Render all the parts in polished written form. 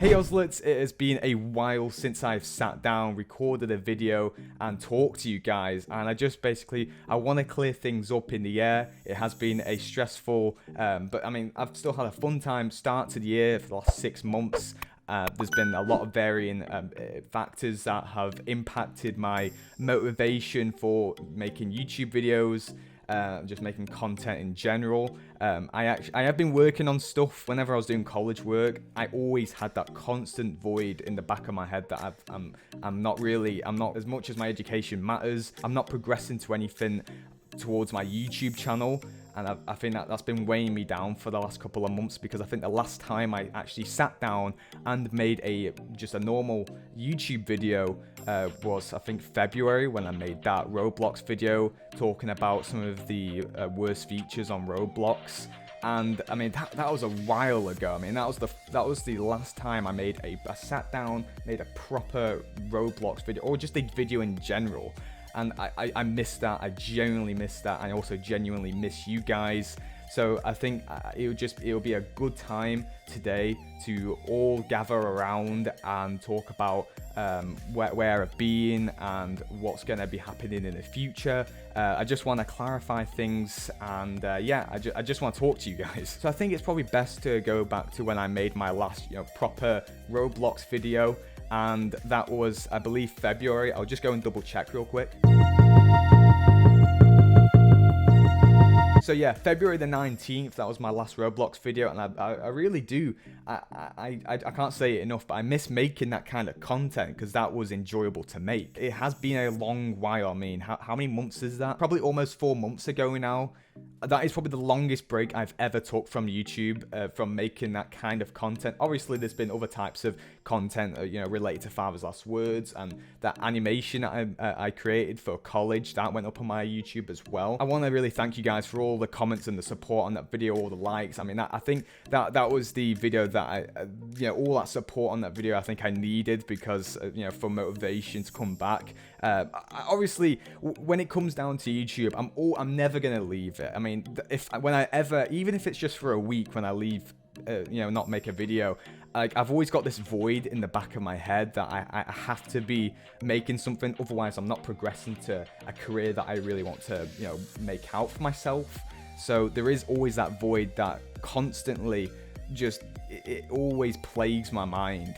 Hey Ozlets, it has been a while since I've sat down, recorded a video and talked to you guys, and I want to clear things up in the air. It has been a stressful, but I mean, I've still had a fun time start to the year for the last 6 months. There's been a lot of varying factors that have impacted my motivation for making YouTube videos. Just making content in general. I have been working on stuff whenever I was doing college work. I always had that constant void in the back of my head that I'm not as much as my education matters. I'm not progressing to anything towards my YouTube channel, and I think that's been weighing me down for the last couple of months, because I think the last time I actually sat down and made just a normal YouTube video was, I think, February, when I made that Roblox video talking about some of the worst features on Roblox. And I mean, that was a while ago. I mean, that was the last time I sat down, made a proper Roblox video, or just a video in general. And I missed that. I genuinely missed that. I also genuinely miss you guys. So I think it'll be a good time today to all gather around and talk about where I've been and what's going to be happening in the future. I just want to clarify things, and I just want to talk to you guys. So I think it's probably best to go back to when I made my last proper Roblox video. And that was, I believe, February. I'll just go and double check real quick. So yeah, February the 19th, that was my last Roblox video, and I really do, I can't say it enough, but I miss making that kind of content, because that was enjoyable to make. It has been a long while. I mean, how many months is that? Probably almost 4 months ago now. That is probably the longest break I've ever took from YouTube, from making that kind of content. Obviously, there's been other types of content, related to Father's Last Words, and that animation I created for college, that went up on my YouTube as well. I want to really thank you guys for all the comments and the support on that video, all the likes. I mean, I think that was the video that all that support on that video, I think I needed, because for motivation to come back. Obviously, when it comes down to YouTube, I'm never gonna leave it. I mean, even if it's just for a week, when I leave, not make a video, like, I've always got this void in the back of my head that I have to be making something, otherwise I'm not progressing to a career that I really want to, make out for myself. So there is always that void that constantly it always plagues my mind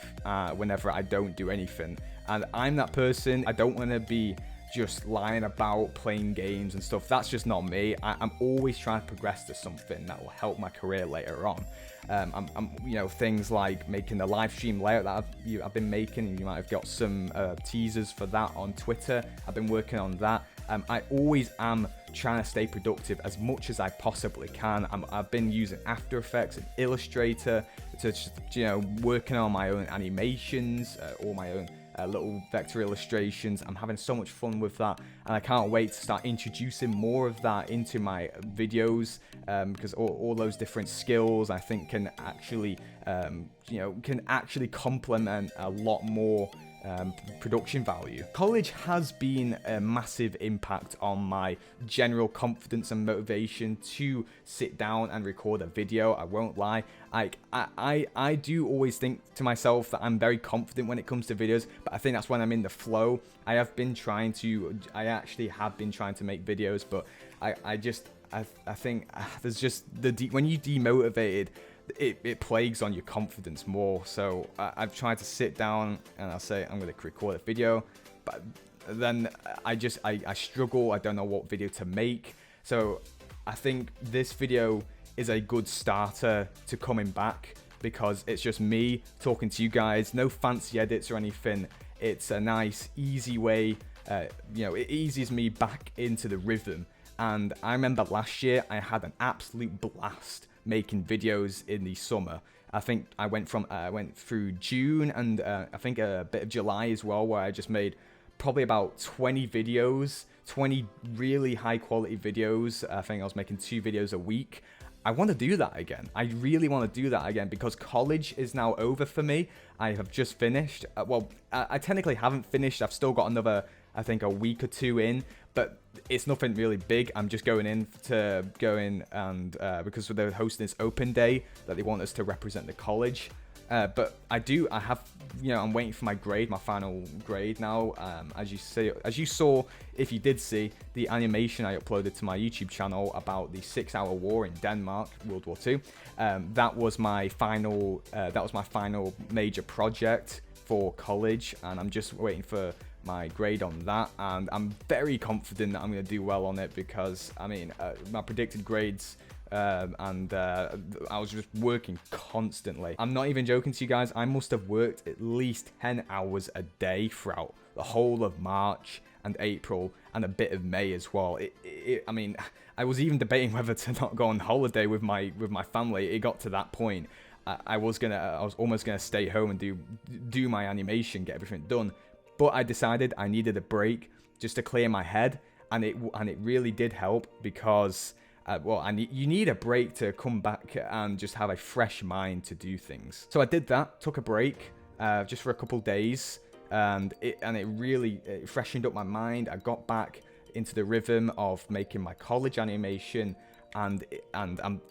whenever I don't do anything. And I'm that person. I don't want to be just lying about playing games and stuff. That's just not me. I'm always trying to progress to something that will help my career later on. Things like making the live stream layout that I've been making. You might have got some teasers for that on Twitter. I've been working on that. I always am trying to stay productive as much as I possibly can. I've been using After Effects and Illustrator to working on my own animations, all my own little vector illustrations. I'm having so much fun with that, and I can't wait to start introducing more of that into my videos, because all those different skills, I think, can actually complement a lot more production value. College has been a massive impact on my general confidence and motivation to sit down and record a video. I won't lie. I do always think to myself that I'm very confident when it comes to videos, but I think that's when I'm in the flow. I actually have been trying to make videos, but I think there's just when you demotivated, it plagues on your confidence more. So I've tried to sit down and I'll say I'm going to record a video, but then I struggle. I don't know what video to make. So I think this video is a good starter to coming back, because it's just me talking to you guys. No fancy edits or anything. It's a nice, easy way. It eases me back into the rhythm. And I remember last year I had an absolute blast making videos in the summer. I think I went through June and I think a bit of July as well, where I just made probably about 20 videos, 20 really high quality videos. I think I was making 2 videos a week. I want to do that again. I really want to do that again, because college is now over for me. I have just finished. I technically haven't finished. I've still got another, I think, a week or 2 in, but it's nothing really big. I'm just going in and because they're hosting this open day that they want us to represent the college. But I have, I'm waiting for my grade, my final grade now. As you saw, if you did see the animation I uploaded to my YouTube channel about the 6-hour war in Denmark, World War II, that was my final major project for college, and I'm just waiting for my grade on that, and I'm very confident that I'm going to do well on it, because I mean, my predicted grades, I was just working constantly. I'm not even joking to you guys, I must have worked at least 10 hours a day throughout the whole of March and April and a bit of May as well. I mean, I was even debating whether to not go on holiday with my family. It got to that point. I was almost gonna stay home and do my animation, get everything done. But I decided I needed a break just to clear my head, and it really did help, because you need a break to come back and just have a fresh mind to do things. So I did that, took a break just for a couple days, and it really freshened up my mind. I got back into the rhythm of making my college animation, and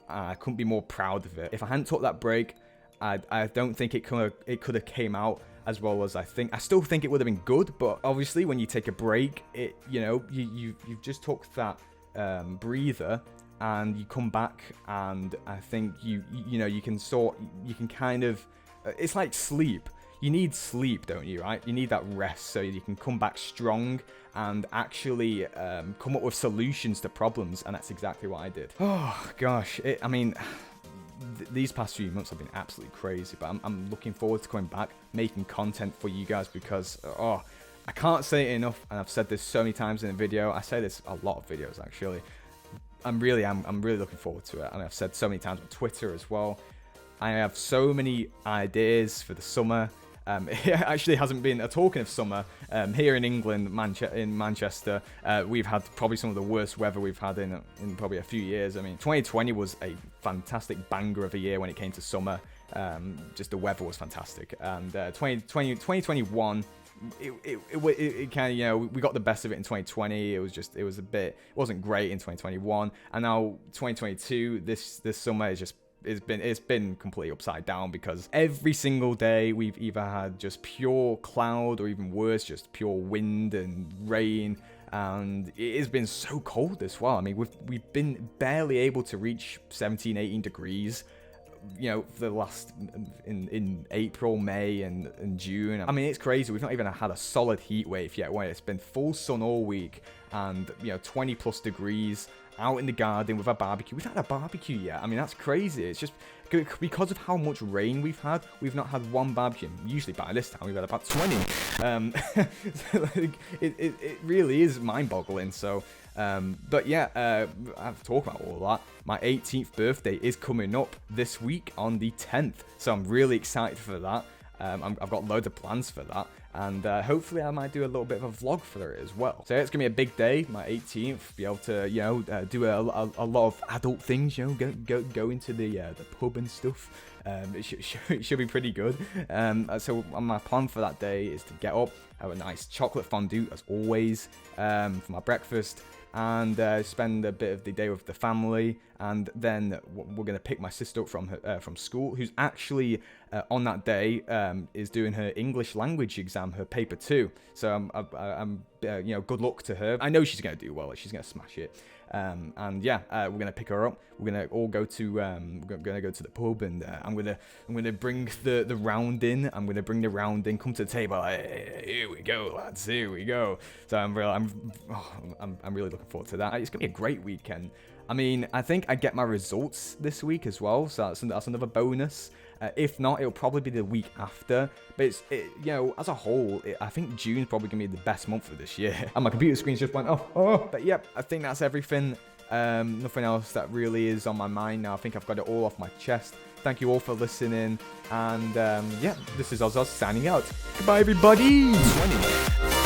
I couldn't be more proud of it. If I hadn't took that break, I don't think it could have came out as well as I think. I still think it would have been good, but obviously when you take a break, you've just took that breather, and you come back, and I think you can kind of, it's like sleep. You need sleep, don't you, right? You need that rest so you can come back strong and actually come up with solutions to problems, and that's exactly what I did. Oh gosh, these past few months have been absolutely crazy, but I'm looking forward to coming back, making content for you guys, because I can't say it enough, and I've said this so many times in the video. I say this a lot of videos actually. I'm really looking forward to it, and I've said so many times on Twitter as well. I have so many ideas for the summer. It actually hasn't been, talking of summer, here in England, in Manchester, we've had probably some of the worst weather we've had in probably a few years. I mean, 2020 was a fantastic banger of a year when it came to summer. Just the weather was fantastic, and 2021, it kind of, we got the best of it in 2020. It wasn't great in 2021, and now 2022, this summer is just, it's been completely upside down, because every single day we've either had just pure cloud, or even worse, just pure wind and rain, and it has been so cold as well. I mean, we've been barely able to reach 17-18 degrees, for the last, in April, May, and June. I mean, it's crazy. We've not even had a solid heat wave yet, where it's been full sun all week, and 20 plus degrees out in the garden with a barbecue. We've had a barbecue yet. I mean, that's crazy. It's just because of how much rain we've had, we've not had one barbecue. Usually by this time we've had about 20. It really is mind-boggling. So but yeah, I've talked about all that. My 18th birthday is coming up this week on the 10th, so I'm really excited for that. I've got loads of plans for that, and hopefully I might do a little bit of a vlog for it as well. So it's gonna be a big day, my 18th. Be able to do a lot of adult things, go into the pub and stuff. It should be pretty good. So my plan for that day is to get up, have a nice chocolate fondue as always for my breakfast, and spend a bit of the day with the family, and then we're gonna pick my sister up from school, who's actually on that day is doing her English language exam, her paper 2. So I'm good luck to her. I know she's gonna do well. She's gonna smash it. And yeah, we're gonna pick her up. We're gonna all go to we're gonna go to the pub, and I'm gonna bring the round in. I'm gonna bring the round in. Come to the table. Hey, here we go, lads. Here we go. So I'm really looking forward to that. It's gonna be a great weekend. I mean, I think I get my results this week as well, so that's another bonus. If not, it'll probably be the week after. But as a whole, I think June's probably gonna be the best month of this year. And my computer screen just went off. But yep, I think that's everything. Nothing else that really is on my mind now. I think I've got it all off my chest. Thank you all for listening, and yeah, this is Ozzers signing out. Goodbye, everybody. 20.